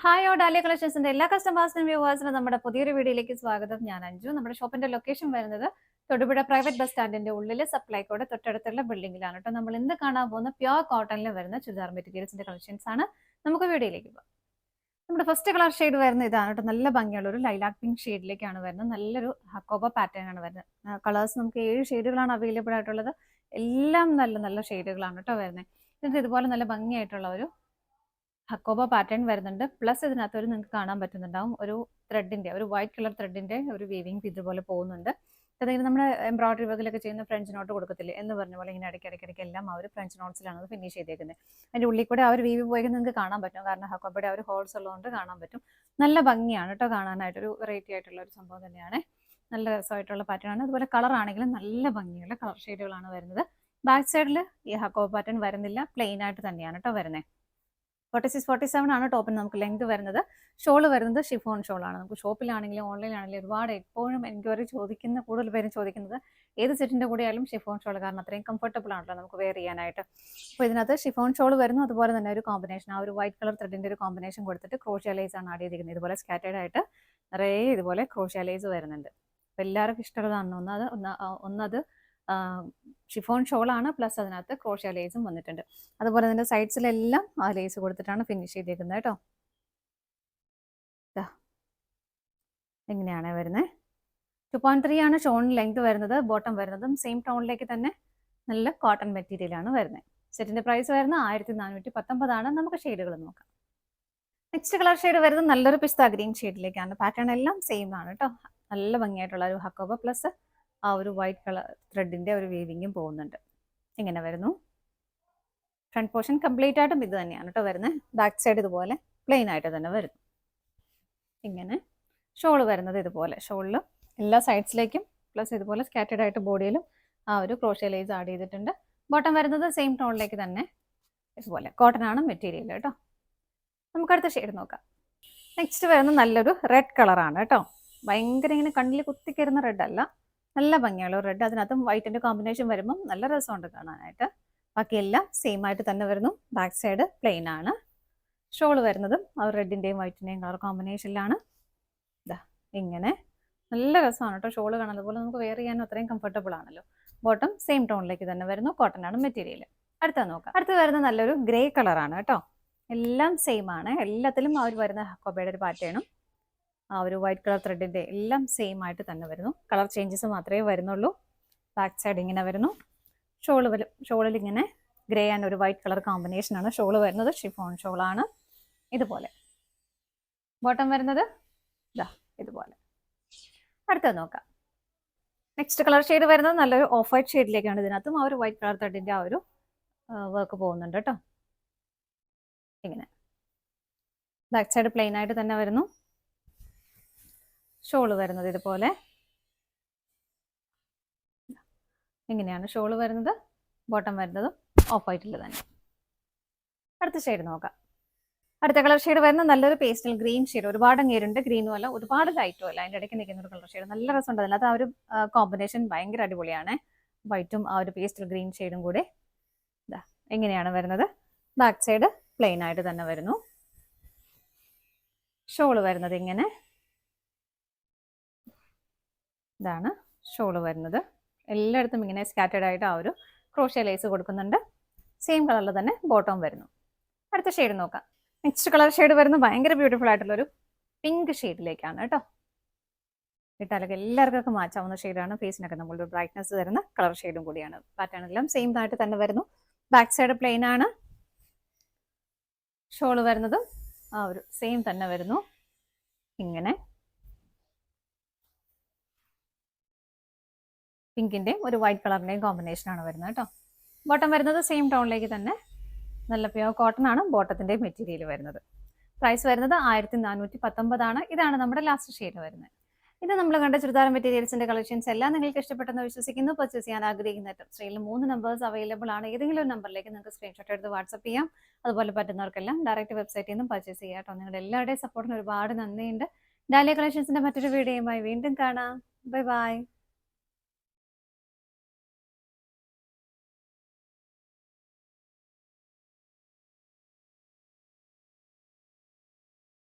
Hi dahlia കളക്ഷൻസിന്റെ എല്ലാ കസ്റ്റമേഴ്സിനും വ്യൂവേഴ്സിനും നമ്മുടെ പുതിയൊരു വീഡിയോയിലേക്ക് സ്വാഗതം. ഞാൻ അഞ്ജു. നമ്മുടെ ഷോപ്പിന്റെ ലൊക്കേഷൻ വരുന്നത് തൊടുപുഴ പ്രൈവറ്റ് ബസ് സ്റ്റാൻഡിന്റെ ഉള്ളിൽ സപ്ലൈകോടെ തൊട്ടടുത്തുള്ള ബിൽഡിംഗിലാണ് കേട്ടോ. നമ്മൾ ഇന്ന് കാണാൻ പോകുന്ന പ്യോർ കോട്ടണിൽ വരുന്ന ചുരിദാർ മെറ്റീരിയൽസിന്റെ കളക്ഷൻസ് ആണ്. നമുക്ക് വീഡിയോയിലേക്ക് പോകാം. നമ്മുടെ ഫസ്റ്റ് കളർ ഷെയ്ഡ് വരുന്ന ഇതാണ് കേട്ടോ. നല്ല ഭംഗിയുള്ള ഒരു ലൈലാക് പിങ്ക് ഷെയ്ഡിലേക്കാണ് വരുന്നത്. നല്ലൊരു ഹക്കോബ പാറ്റേൺ ആണ് വരുന്നത്. കളേഴ്സ് നമുക്ക് 7 ഷെയ്ഡുകളാണ് അവൈലബിൾ ആയിട്ടുള്ളത്. എല്ലാം നല്ല നല്ല ഷെയ്ഡുകളാണ് കേട്ടോ വരുന്നത്. ഇതിന് ഇതുപോലെ നല്ല ഭംഗിയായിട്ടുള്ള ഒരു ഹക്കോബ പാറ്റേൺ വരുന്നുണ്ട്. പ്ലസ് ഇതിനകത്ത് ഒരു നിങ്ങൾക്ക് കാണാൻ പറ്റുന്നുണ്ടാവും ഒരു ത്രെഡിന്റെ, ഒരു വൈറ്റ് കളർ ത്രെഡിന്റെ ഒരു വീവിങ് ഇതുപോലെ പോകുന്നുണ്ട്. അതായത് നമ്മുടെ എംബ്രോയിഡറി വർക്കിലൊക്കെ ചെയ്യുന്ന ഫ്രഞ്ച് നോട്ട് കൊടുക്കത്തില്ലേ എന്ന് പറഞ്ഞ പോലെ ഇങ്ങനെ ഇടയ്ക്കിടയ്ക്ക് എല്ലാം ആ ഒരു ഫ്രഞ്ച് നോട്ട്സിലാണ് അത് ഫിനിഷ് ചെയ്തേക്കുന്നത്. അതിന്റെ ഉള്ളിൽ കൂടെ ആ ഒരു വീവ് പോയി നിങ്ങൾക്ക് കാണാൻ പറ്റും. കാരണം ഹക്കോബയുടെ ആ ഒരു ഹോൾസ് ഉള്ളതുകൊണ്ട് കാണാൻ പറ്റും. നല്ല ഭംഗിയാണ് കേട്ടോ കാണാനായിട്ട്. ഒരു വെറൈറ്റി ആയിട്ടുള്ള ഒരു സംഭവം തന്നെയാണ്. നല്ല രസമായിട്ടുള്ള പാറ്റേൺ ആണ്. അതുപോലെ കളർ ആണെങ്കിലും നല്ല ഭംഗിയുള്ള കളർ ഷെയ്ഡുകളാണ് വരുന്നത്. ബാക്ക് സൈഡിൽ ഈ ഹക്കോബ പാറ്റേൺ വരുന്നില്ല, പ്ലെയിൻ ആയിട്ട് തന്നെയാണ് കേട്ടോ വരുന്നത്. 46-47 ആണ് ടോപ്പിന് നമുക്ക് ലെങ്ത് വരുന്നത്. ഷോള് വരുന്നത് ഷിഫോൺ ഷോളാണ്. നമുക്ക് ഷോപ്പിലാണെങ്കിലും ഓൺലൈനാണെങ്കിലും ഒരുപാട് എപ്പോഴും എൻക്വയറി ചോദിക്കുന്ന കൂടുതൽ പേരും ചോദിക്കുന്നത് ഏത് സെറ്റിന്റെ കൂടെ ആയാലും ഷിഫോൺ ഷോൾ, കാരണം അത്രയും കംഫർട്ടബിൾ ആണല്ലോ നമുക്ക് വെയർ ചെയ്യാനായിട്ട്. അപ്പോൾ ഇതിനകത്ത് ഷിഫോൺ ഷോൾ വരുന്നു. അതുപോലെ തന്നെ ഒരു കോമ്പിനേഷൻ, ആ ഒരു വൈറ്റ് കളർ ത്രെഡിന്റെ ഒരു കോമ്പിനേഷൻ കൊടുത്തിട്ട് ക്രോഷ്യ ലേസ് ആണ് ആഡ് ചെയ്തിരിക്കുന്നത്. ഇതുപോലെ സ്കാറ്റേഡ് ആയിട്ട് നിറയെ ഇതുപോലെ ക്രോഷ്യ ലേസ് വരുന്നുണ്ട്. അപ്പോൾ എല്ലാവർക്കും ഇഷ്ടമുള്ളതാണ്. ഒന്നത് ഷിഫോൺ ഷോളാണ്, പ്ലസ് അതിനകത്ത് ക്രോഷ്യ ലേസും വന്നിട്ടുണ്ട്. അതുപോലെ തന്നെ സൈഡ്സിലെല്ലാം ആ ലേസ് കൊടുത്തിട്ടാണ് ഫിനിഷ് ചെയ്തേക്കുന്നത് കേട്ടോ. എങ്ങനെയാണ് വരുന്നത്? 2.3 ആണ് ഷോൺ ലെങ്ത് വരുന്നത്. ബോട്ടം വരുന്നതും സെയിം ടോണിലേക്ക് തന്നെ നല്ല കോട്ടൺ മെറ്റീരിയൽ ആണ് വരുന്നത്. സെറ്റിന്റെ പ്രൈസ് വരുന്നത് 1419 ആണ്. നമുക്ക് ഷെയ്ഡുകൾ നോക്കാം. നെക്സ്റ്റ് കളർ ഷെയ്ഡ് വരുന്നത് നല്ലൊരു പിസ്ത ഗ്രീൻ ഷെയ്ഡിലേക്കാണ്. പാറ്റേൺ എല്ലാം സെയിം ആണ് കേട്ടോ. നല്ല ഭംഗിയായിട്ടുള്ള ഒരു ഹക്കോബ പ്ലസ് ആ ഒരു വൈറ്റ് കളർ ത്രെഡിന്റെ ഒരു വീവിങ്ങും പോകുന്നുണ്ട്. ഇങ്ങനെ വരുന്നു. ഫ്രണ്ട് പോർഷൻ കംപ്ലീറ്റ് ആയിട്ടും ഇത് തന്നെയാണ് കേട്ടോ വരുന്നത്. ബാക്ക് സൈഡ് ഇതുപോലെ പ്ലെയിൻ ആയിട്ട് തന്നെ വരുന്നു. ഇങ്ങനെ ഷോള് വരുന്നത് ഇതുപോലെ. ഷോളിൽ എല്ലാ സൈഡ്സിലേക്കും പ്ലസ് ഇതുപോലെ സ്കാറ്റേഡ് ആയിട്ട് ബോഡിയിലും ആ ഒരു ക്രോഷ്യ ലേസ് ആഡ് ചെയ്തിട്ടുണ്ട്. ബോട്ടം വരുന്നത് സെയിം ടോണിലേക്ക് തന്നെ ഇതുപോലെ കോട്ടൺ ആണ് മെറ്റീരിയൽ കേട്ടോ. നമുക്ക് അടുത്ത ഷെയ്ഡ് നോക്കാം. നെക്സ്റ്റ് വരുന്നത് നല്ലൊരു റെഡ് കളറാണ് കേട്ടോ. ഭയങ്കര ഇങ്ങനെ കണ്ണിൽ കുത്തിക്കയറുന്ന റെഡ് അല്ല, നല്ല ഭംഗിയുള്ള റെഡ്. അതിനകത്തും വൈറ്റിന്റെ കോമ്പിനേഷൻ വരുമ്പം നല്ല രസമുണ്ട് കാണാനായിട്ട്. ബാക്കിയെല്ലാം സെയിം ആയിട്ട് തന്നെ വരുന്നു. ബാക്ക് സൈഡ് പ്ലെയിൻ ആണ്. ഷോൾ വരുന്നതും ആ റെഡിന്റെയും വൈറ്റിന്റെയും കളർ കോമ്പിനേഷനിലാണ്. ഇതാ ഇങ്ങനെ നല്ല രസമാണ് കേട്ടോ ഷോൾ കാണാൻ. അതുപോലെ നമുക്ക് വെയർ ചെയ്യാനും അത്രയും കംഫർട്ടബിൾ ആണല്ലോ. ബോട്ടം സെയിം ടോണിലേക്ക് തന്നെ വരുന്നു. കോട്ടൺ ആണ് മെറ്റീരിയൽ. അടുത്ത നോക്കാം. അടുത്ത് വരുന്ന നല്ലൊരു ഗ്രേ കളറാണ് കേട്ടോ. എല്ലാം സെയിം ആണ്. എല്ലാത്തിലും ആ ഒരു വരുന്ന ഹക്കോബയുടെ ഒരു പാറ്റേണും ആ ഒരു വൈറ്റ് കളർ ത്രെഡിന്റെ എല്ലാം സെയിം ആയിട്ട് തന്നെ വരുന്നു. കളർ ചേഞ്ചസ് മാത്രമേ വരുന്നുള്ളൂ. ബാക്ക് സൈഡ് ഇങ്ങനെ വരുന്നു. ഷോളിൽ ഇങ്ങനെ ഗ്രേ ആൻഡ് ഒരു വൈറ്റ് കളർ കോമ്പിനേഷനാണ് ഷോള് വരുന്നത്. ഷിഫോൺ ഷോളാണ് ഇതുപോലെ. ബോട്ടം വരുന്നത് ഇതാ ഇതുപോലെ. അടുത്തത് നോക്കാം. നെക്സ്റ്റ് കളർ ഷെയ്ഡ് വരുന്നത് നല്ലൊരു ഓഫ് വൈറ്റ് ഷെയ്ഡിലേക്കാണ്. ഇതിനകത്തും ആ ഒരു വൈറ്റ് കളർ ത്രെഡിന്റെ ആ ഒരു വർക്ക് പോകുന്നുണ്ട് കേട്ടോ. ഇങ്ങനെ ബാക്ക് സൈഡ് പ്ലെയിൻ ആയിട്ട് തന്നെ വരുന്നു. ഷോള് വരുന്നത് ഇതുപോലെ. ഇങ്ങനെയാണ് ഷോള് വരുന്നത്. ബോട്ടം വരുന്നത് ഓഫ് വൈറ്റിൽ തന്നെ. അടുത്ത ഷെയ്ഡ് നോക്കാം. അടുത്ത കളർ ഷെയ്ഡ് വരുന്നത് നല്ലൊരു പേസ്റ്റൽ ഗ്രീൻ ഷെയ്ഡ്. ഒരുപാട് അങ്ങേരുണ്ട്, ഗ്രീനും അല്ല ഒരുപാട് ലൈറ്റും അല്ല, അതിൻ്റെ ഇടയ്ക്ക് നിൽക്കുന്ന ഒരു കളർ ഷെയ്ഡ്. നല്ല രസമുണ്ട്. അതിനകത്ത് ആ ഒരു കോമ്പിനേഷൻ ഭയങ്കര അടിപൊളിയാണ്. വൈറ്റും ആ ഒരു പേസ്റ്റൽ ഗ്രീൻ ഷെയ്ഡും കൂടെ ഇതാ എങ്ങനെയാണ് വരുന്നത്. ബാക്ക് സൈഡ് പ്ലെയിൻ ആയിട്ട് തന്നെ വരുന്നു. ഷോള് വരുന്നത് ഇങ്ങനെ. ഇതാണ് ഷോള് വരുന്നത്. എല്ലായിടത്തും ഇങ്ങനെ സ്കാറ്റേഡ് ആയിട്ട് ആ ഒരു ക്രോഷ്യ ലേസ് കൊടുക്കുന്നുണ്ട്. സെയിം കളറിൽ തന്നെ ബോട്ടം വരുന്നു. അടുത്ത ഷെയ്ഡ് നോക്കാം. നെക്സ്റ്റ് കളർ ഷെയ്ഡ് വരുന്നത് ഭയങ്കര ബ്യൂട്ടിഫുൾ ആയിട്ടുള്ളൊരു പിങ്ക് ഷെയ്ഡിലേക്കാണ് കേട്ടോ. ഇട്ടാലൊക്കെ എല്ലാവർക്കൊക്കെ മാറ്റാവുന്ന ഷെയ്ഡാണ്. ഫേസിനൊക്കെ നമ്മളൊരു ബ്രൈറ്റ്നസ് തരുന്ന കളർ ഷെയ്ഡും കൂടിയാണ്. പാറ്റേൺ എല്ലാം സെയിം ആയിട്ട് തന്നെ വരുന്നു. ബാക്ക് സൈഡ് പ്ലെയിൻ ആണ്. ഷോള് വരുന്നതും ആ ഒരു സെയിം തന്നെ വരുന്നു. ഇങ്ങനെ പിങ്കിന്റെയും ഒരു വൈറ്റ് കളറിന്റെയും കോമ്പിനേഷൻ ആണ് വരുന്നത് കേട്ടോ. ബോട്ടം വരുന്നത് സെയിം ടോണിലേക്ക് തന്നെ നല്ല പ്യോർ കോട്ടൺ ആണ് ബോട്ടത്തിന്റെ മെറ്റീരിയൽ വരുന്നത്. പ്രൈസ് വരുന്നത് 1419 ആണ്. ഇതാണ് നമ്മുടെ ലാസ്റ്റ് ഷെയ്ഡ് വരുന്നത്. ഇത് നമ്മൾ കണ്ട ചുരിദാർ മെറ്റീരിയൽസിന്റെ കളക്ഷൻസ് എല്ലാം നിങ്ങൾക്ക് ഇഷ്ടപ്പെട്ടെന്ന് വിശ്വസിക്കുന്നു. പർച്ചേസ് ചെയ്യാൻ ആഗ്രഹിക്കുന്ന സ്ക്രീനിൽ 3 നമ്പേഴ്സ് അവൈലബിൾ ആണ്. ഏതെങ്കിലും ഒരു നമ്പറിലേക്ക് നിങ്ങൾക്ക് സ്ക്രീൻഷോട്ട് എടുത്ത് വാട്സ്ആപ്പ് ചെയ്യാം. അതുപോലെ പറ്റുന്നവർക്കെല്ലാം ഡയറക്റ്റ് വെബ്സൈറ്റിൽ നിന്നും പർച്ചേസ് ചെയ്യാം കേട്ടോ. നിങ്ങളുടെ എല്ലാവരുടെയും സപ്പോർട്ടിന് ഒരുപാട് നന്ദിയുണ്ട്. ഡാലിയ കളക്ഷൻസിന്റെ മറ്റൊരു വീഡിയോയുമായി വീണ്ടും കാണാം. Bye bye.